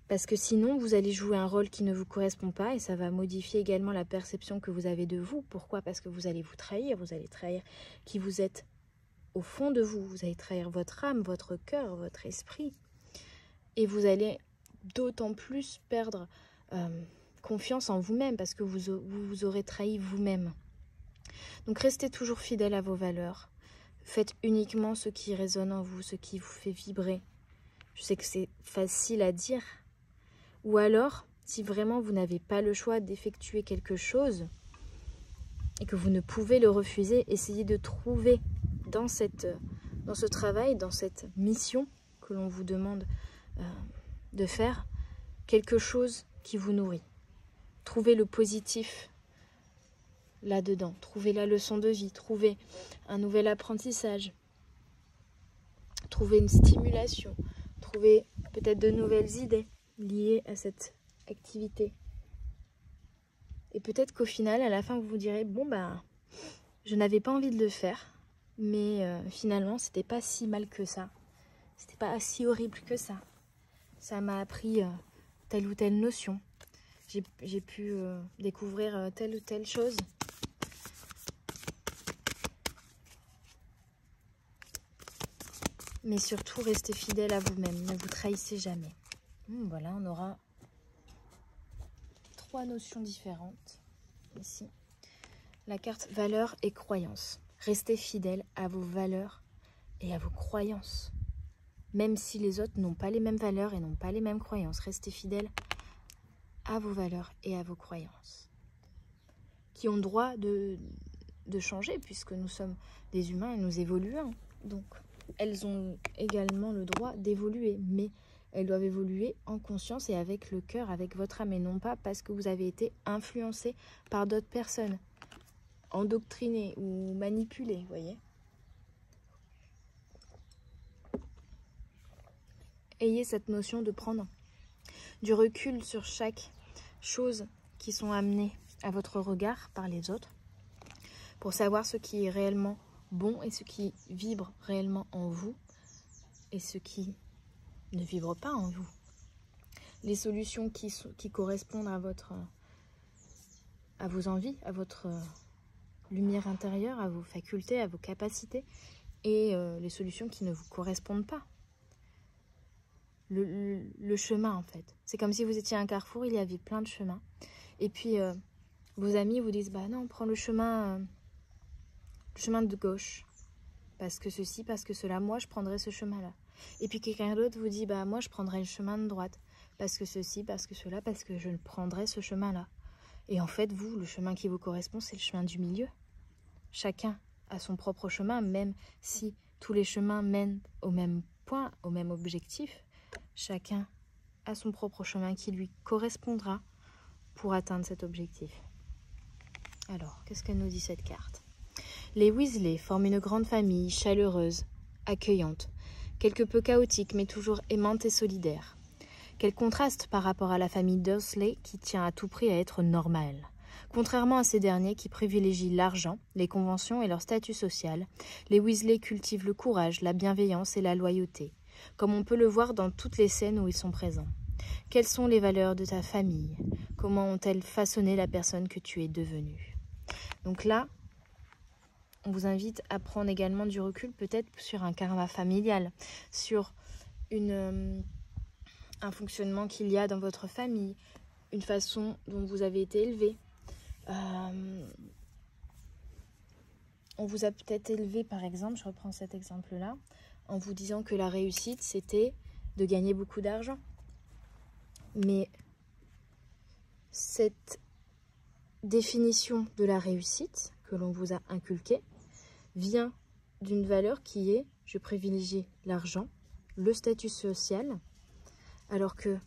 Parce que sinon, vous allez jouer un rôle qui ne vous correspond pas et ça va modifier également la perception que vous avez de vous. Pourquoi? Parce que vous allez trahir qui vous êtes au fond de vous. Vous allez trahir votre âme, votre cœur, votre esprit. Et vous allez d'autant plus perdre confiance en vous-même parce que vous aurez trahi vous-même. Donc restez toujours fidèle à vos valeurs. Faites uniquement ce qui résonne en vous, ce qui vous fait vibrer. Je sais que c'est facile à dire. Ou alors, si vraiment vous n'avez pas le choix d'effectuer quelque chose et que vous ne pouvez le refuser, essayez de trouver dans ce travail, dans cette mission que l'on vous demande de faire, quelque chose qui vous nourrit. Trouvez le positif là-dedans. Trouvez la leçon de vie. Trouvez un nouvel apprentissage. Trouvez une stimulation. Trouvez peut-être de nouvelles idées liées à cette activité. Et peut-être qu'au final, à la fin, vous vous direz, bon bah, je n'avais pas envie de le faire, mais finalement, c'était pas si mal que ça. C'était pas si horrible que ça. Ça m'a appris telle ou telle notion. J'ai pu découvrir telle ou telle chose. Mais surtout, restez fidèle à vous-même. Ne vous trahissez jamais. Voilà, on aura 3 notions différentes ici. La carte valeurs et croyances. Restez fidèle à vos valeurs et à vos croyances. Même si les autres n'ont pas les mêmes valeurs et n'ont pas les mêmes croyances. Restez fidèle à vos valeurs et à vos croyances. Qui ont le droit de changer puisque nous sommes des humains et nous évoluons. Donc, elles ont également le droit d'évoluer. Mais elles doivent évoluer en conscience et avec le cœur, avec votre âme, et non pas parce que vous avez été influencé par d'autres personnes, endoctriné ou manipulé, vous voyez. Ayez cette notion de prendre du recul sur chaque chose qui sont amenées à votre regard par les autres, pour savoir ce qui est réellement bon et ce qui vibre réellement en vous et ce qui ne vibre pas en vous. Les solutions qui correspondent à vos envies, à votre lumière intérieure, à vos facultés, à vos capacités, et les solutions qui ne vous correspondent pas. Le chemin, en fait. C'est comme si vous étiez à un carrefour, il y avait plein de chemins. Et puis, vos amis vous disent, bah non, prends le chemin de gauche. Parce que ceci, parce que cela, moi, je prendrai ce chemin-là. Et puis quelqu'un d'autre vous dit, bah moi je prendrai le chemin de droite, parce que ceci, parce que cela, parce que je prendrai ce chemin-là. Et en fait, vous, le chemin qui vous correspond, c'est le chemin du milieu. Chacun a son propre chemin, même si tous les chemins mènent au même point, au même objectif. Chacun a son propre chemin qui lui correspondra pour atteindre cet objectif. Alors, qu'est-ce que nous dit cette carte? Les Weasley forment une grande famille chaleureuse, accueillante, quelque peu chaotique mais toujours aimante et solidaire. Quel contraste par rapport à la famille Dursley qui tient à tout prix à être normale. Contrairement à ces derniers qui privilégient l'argent, les conventions et leur statut social, les Weasley cultivent le courage, la bienveillance et la loyauté, comme on peut le voir dans toutes les scènes où ils sont présents. Quelles sont les valeurs de ta famille? Comment ont-elles façonné la personne que tu es devenue? Donc là, on vous invite à prendre également du recul peut-être sur un karma familial, sur un fonctionnement qu'il y a dans votre famille, une façon dont vous avez été élevé. On vous a peut-être élevé, par exemple, je reprends cet exemple-là, en vous disant que la réussite, c'était de gagner beaucoup d'argent. Mais cette définition de la réussite que l'on vous a inculquée vient d'une valeur qui est « je privilégie l'argent, le statut social », alors que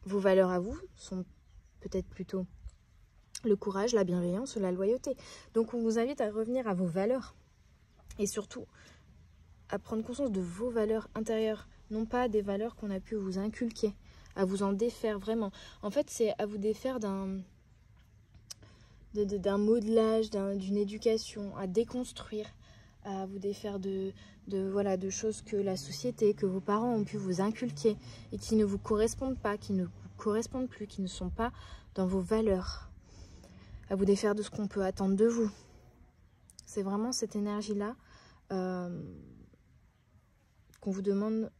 vos valeurs à vous sont peut-être plutôt le courage, la bienveillance, la loyauté. Donc on vous invite à revenir à vos valeurs et surtout à prendre conscience de vos valeurs intérieures, non pas des valeurs qu'on a pu vous inculquer, à vous en défaire vraiment. En fait, c'est à vous défaire d'un modelage, d'une éducation, à déconstruire, à vous défaire de choses que la société, que vos parents ont pu vous inculquer et qui ne vous correspondent pas, qui ne vous correspondent plus, qui ne sont pas dans vos valeurs. À vous défaire de ce qu'on peut attendre de vous. C'est vraiment cette énergie-là qu'on vous demande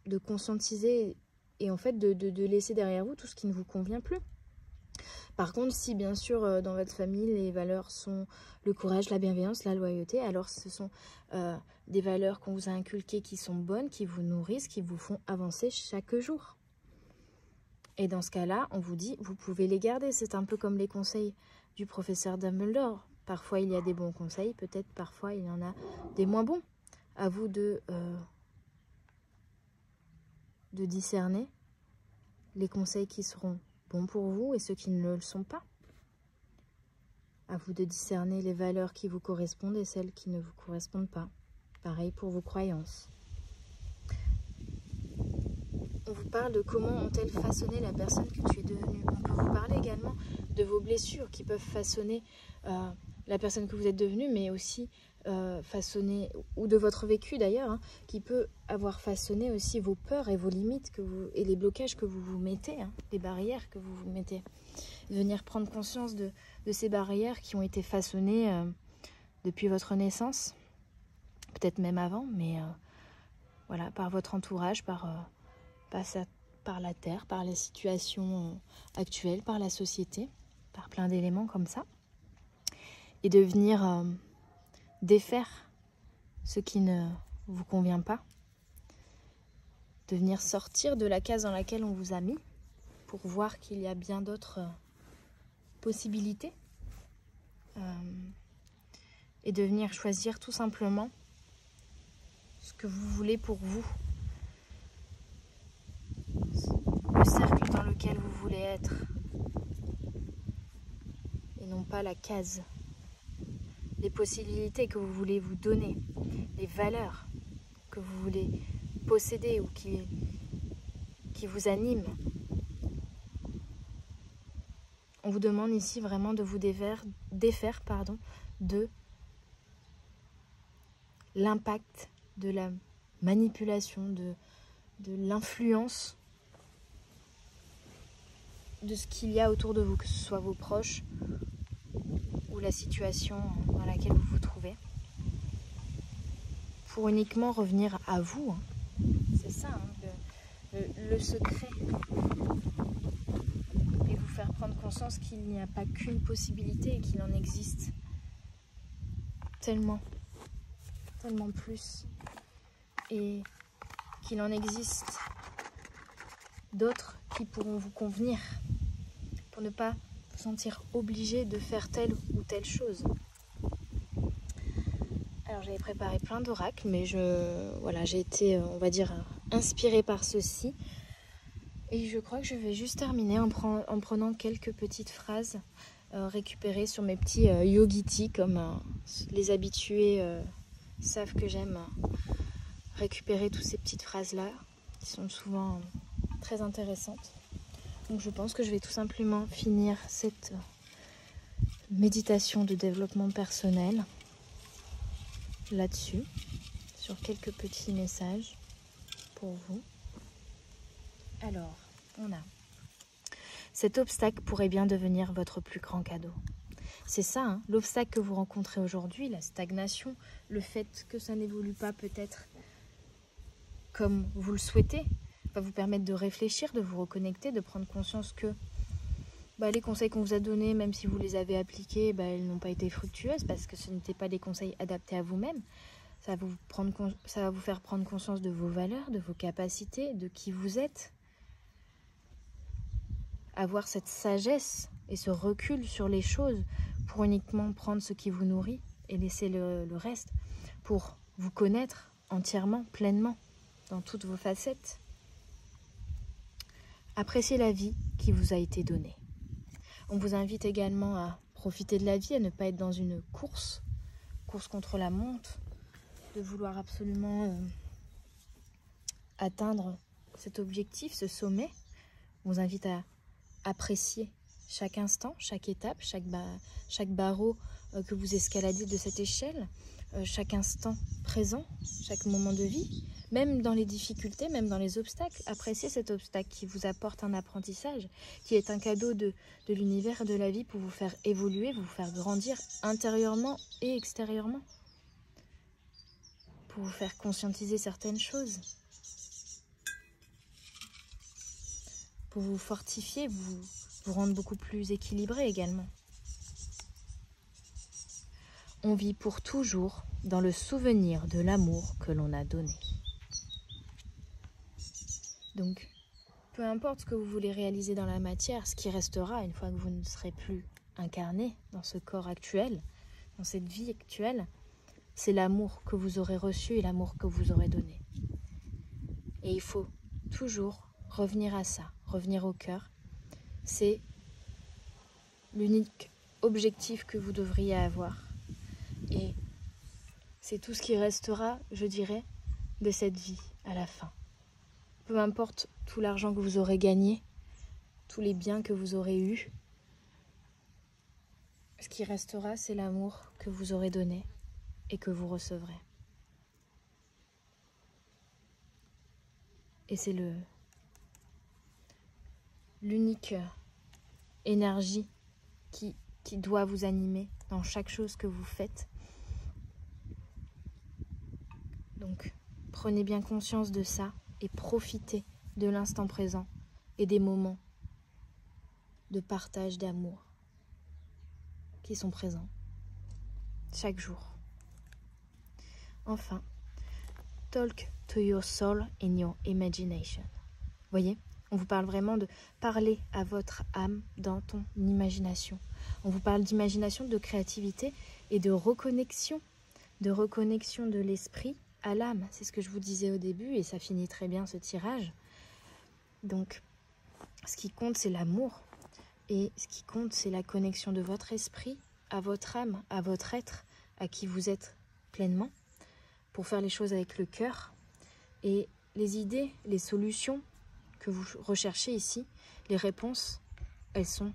de conscientiser et en fait de laisser derrière vous tout ce qui ne vous convient plus. Par contre, si bien sûr dans votre famille les valeurs sont le courage, la bienveillance, la loyauté, alors ce sont des valeurs qu'on vous a inculquées qui sont bonnes, qui vous nourrissent, qui vous font avancer chaque jour. Et dans ce cas-là, on vous dit, vous pouvez les garder. C'est un peu comme les conseils du professeur Dumbledore. Parfois, il y a des bons conseils, peut-être parfois, il y en a des moins bons. À vous de discerner les conseils qui seront bons pour vous et ceux qui ne le sont pas. À vous de discerner les valeurs qui vous correspondent et celles qui ne vous correspondent pas. Pareil pour vos croyances. On vous parle de comment ont-elles façonné la personne que tu es devenue. On peut vous parler également de vos blessures qui peuvent façonner la personne que vous êtes devenue, mais aussi façonner, ou de votre vécu d'ailleurs, hein, qui peut avoir façonné aussi vos peurs et vos limites et les blocages que vous vous mettez, hein, les barrières que vous vous mettez. Venir prendre conscience de ces barrières qui ont été façonnées depuis votre naissance, peut-être même avant, mais voilà, par votre entourage, par la terre, par les situations actuelles, par la société, par plein d'éléments comme ça, et de venir défaire ce qui ne vous convient pas, de venir sortir de la case dans laquelle on vous a mis pour voir qu'il y a bien d'autres possibilités et de venir choisir tout simplement ce que vous voulez pour vous, le cercle dans lequel vous voulez être et non pas la case, les possibilités que vous voulez vous donner, les valeurs que vous voulez posséder ou qui vous animent. On vous demande ici vraiment de vous défaire de l'impact, de la manipulation, de l'influence de ce qu'il y a autour de vous, que ce soit vos proches ou la situation dans laquelle vous vous trouvez, pour uniquement revenir à vous. C'est ça, hein, le secret. Et vous faire prendre conscience qu'il n'y a pas qu'une possibilité et qu'il en existe tellement plus. Et qu'il en existe d'autres qui pourront vous convenir pour ne pas vous sentir obligé de faire telle ou telle chose. Alors j'avais préparé plein d'oracles, mais j'ai été, on va dire, inspirée par ceci. Et je crois que je vais juste terminer en prenant quelques petites phrases récupérées sur mes petits yogiti, comme les habitués savent que j'aime récupérer toutes ces petites phrases-là, qui sont souvent très intéressantes. Donc je pense que je vais tout simplement finir cette méditation de développement personnel là-dessus, sur quelques petits messages pour vous. Alors, on a: cet obstacle pourrait bien devenir votre plus grand cadeau. C'est ça, hein, l'obstacle que vous rencontrez aujourd'hui, la stagnation, le fait que ça n'évolue pas peut-être comme vous le souhaitez, va vous permettre de réfléchir, de vous reconnecter, de prendre conscience que les conseils qu'on vous a donnés, même si vous les avez appliqués, ils n'ont pas été fructueuses parce que ce n'étaient pas des conseils adaptés à vous-même. Ça va vous faire prendre conscience de vos valeurs, de vos capacités, de qui vous êtes. Avoir cette sagesse et ce recul sur les choses pour uniquement prendre ce qui vous nourrit et laisser le reste, pour vous connaître entièrement, pleinement, dans toutes vos facettes. Appréciez la vie qui vous a été donnée. On vous invite également à profiter de la vie, à ne pas être dans une course contre la montre, de vouloir absolument atteindre cet objectif, ce sommet. On vous invite à apprécier chaque instant, chaque étape, chaque barreau que vous escaladez de cette échelle, chaque instant présent, chaque moment de vie, même dans les difficultés, même dans les obstacles. Appréciez cet obstacle qui vous apporte un apprentissage, qui est un cadeau de l'univers et de la vie pour vous faire évoluer, vous faire grandir intérieurement et extérieurement, pour vous faire conscientiser certaines choses, pour vous fortifier, vous rendre beaucoup plus équilibré également. On vit pour toujours dans le souvenir de l'amour que l'on a donné. Donc, peu importe ce que vous voulez réaliser dans la matière, ce qui restera une fois que vous ne serez plus incarné dans ce corps actuel, dans cette vie actuelle, c'est l'amour que vous aurez reçu et l'amour que vous aurez donné. Et il faut toujours revenir à ça, revenir au cœur. C'est l'unique objectif que vous devriez avoir. Et c'est tout ce qui restera, je dirais, de cette vie à la fin. Peu importe tout l'argent que vous aurez gagné, tous les biens que vous aurez eus, ce qui restera, c'est l'amour que vous aurez donné et que vous recevrez. Et c'est l'unique énergie qui doit vous animer dans chaque chose que vous faites. Donc, prenez bien conscience de ça et profitez de l'instant présent et des moments de partage d'amour qui sont présents chaque jour. Enfin, talk to your soul in your imagination. Voyez, on vous parle vraiment de parler à votre âme dans ton imagination. On vous parle d'imagination, de créativité et de reconnexion de l'esprit à l'âme. C'est ce que je vous disais au début et ça finit très bien ce tirage. Donc, ce qui compte, c'est l'amour. Et ce qui compte, c'est la connexion de votre esprit à votre âme, à votre être, à qui vous êtes pleinement, pour faire les choses avec le cœur. Et les idées, les solutions que vous recherchez ici, les réponses, elles sont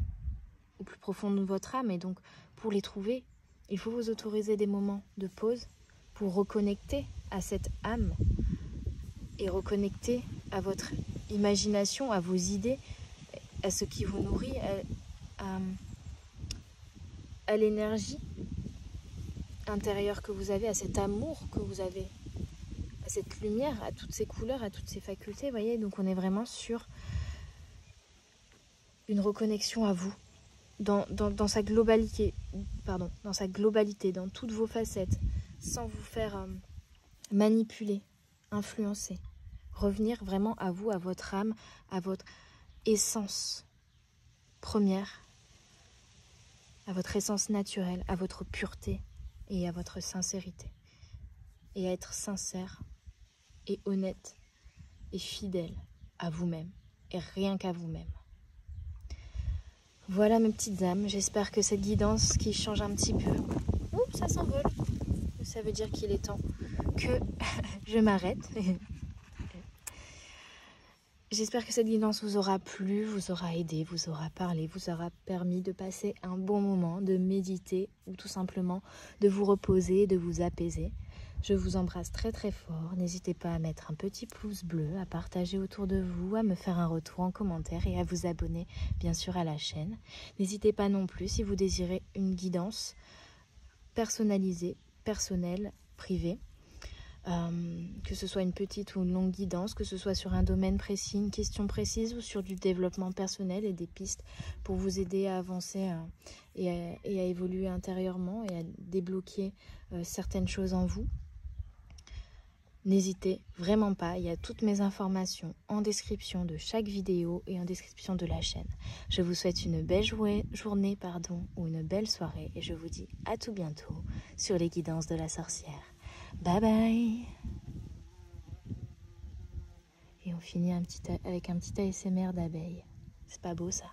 au plus profond de votre âme. Et donc, pour les trouver, il faut vous autoriser des moments de pause pour reconnecter à cette âme et reconnecter à votre imagination, à vos idées, à ce qui vous nourrit, à l'énergie intérieure que vous avez, à cet amour que vous avez, à cette lumière, à toutes ces couleurs, à toutes ces facultés. Voyez, donc on est vraiment sur une reconnexion à vous, dans sa globalité, dans toutes vos facettes, sans vous faire manipuler, influencer. Revenir vraiment à vous, à votre âme, à votre essence première, à votre essence naturelle, à votre pureté et à votre sincérité. Et à être sincère et honnête et fidèle à vous-même et rien qu'à vous-même. Voilà mes petites âmes, j'espère que cette guidance qui change un petit peu, oups, ça s'envole, ça veut dire qu'il est temps que je m'arrête. J'espère que cette guidance vous aura plu, vous aura aidé, vous aura parlé, vous aura permis de passer un bon moment, de méditer ou tout simplement de vous reposer, de vous apaiser. Je vous embrasse très très fort. N'hésitez pas à mettre un petit pouce bleu, à partager autour de vous, à me faire un retour en commentaire et à vous abonner bien sûr à la chaîne. N'hésitez pas non plus si vous désirez une guidance personnalisée, personnelle, privée. Que ce soit une petite ou une longue guidance, que ce soit sur un domaine précis, une question précise ou sur du développement personnel et des pistes pour vous aider à avancer et à évoluer intérieurement et à débloquer certaines choses en vous. N'hésitez vraiment pas, il y a toutes mes informations en description de chaque vidéo et en description de la chaîne. Je vous souhaite une belle journée ou une belle soirée et je vous dis à tout bientôt sur les guidances de la sorcière. Bye bye. Et on finit avec un petit ASMR d'abeille. C'est pas beau ça?